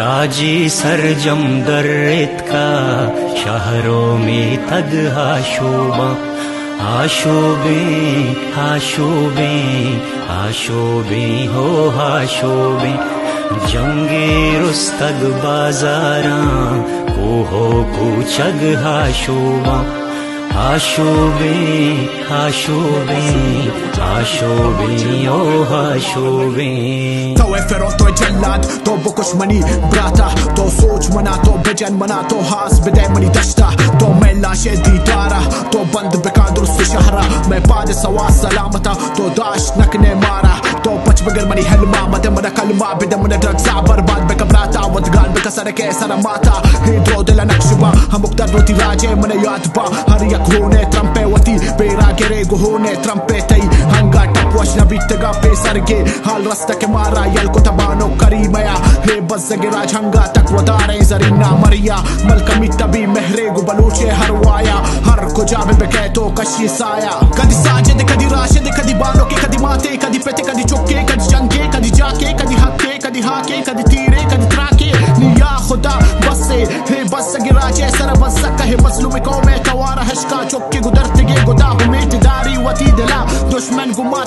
ताजी सरजम दर्रित का शहरों में तगहा शोभा आशोबे आशोबे आशोबे हो आशोबे जंगे रुस्तग बाजारा कोहो कुचग आशोबा आशोबे आशोबे आशोबे ओ आशोबे तो फेरो तो जल्लाद तो बुकुश मनी ब्राता तो सोच मना तो बेजन मना तो हास बिदे मनी दश्ता तो मेला शेदी दारा तो बंद बेका दुरुस्त शहरा मैं बाद सवा सलामता तो दाश नकने मारा तो पच बगर मनी हलमा मत मना कलमा बिदे मना ड्रग्स बर्बाद बेकबराता वदगान बेकसर के सरमाता हिद्रो दिल नक्शबा हम मुक्तर रोती राजे मन याद बा हर एक होने ट्रम्पे वती बेरा गेरे होने ट्रम्पे तई हंगा टपवश नबी तगा पे सरगे हाल रास्ता के मारा यल को तबानो करीमया हे बज़गे राज हंगा तक वदारे जरीना मरिया मलकमी तबी महरे गु बलूचे हरवाया हर को जाबे बेके तो कशी साया कदी साजिद कदी राशिद कदी बानो के कदी माते कदी पेते कदी चुके कदी जंगे कदी जाके कदी हके कदी हाके कदी तीरे कदी त्राके निया खुदा बसे हे बज़गे राजे सर बज़का हे मसलूम को में तवारा हशका चुके गुदरते गुदा में दारी वती दिला दुश्मन गुमा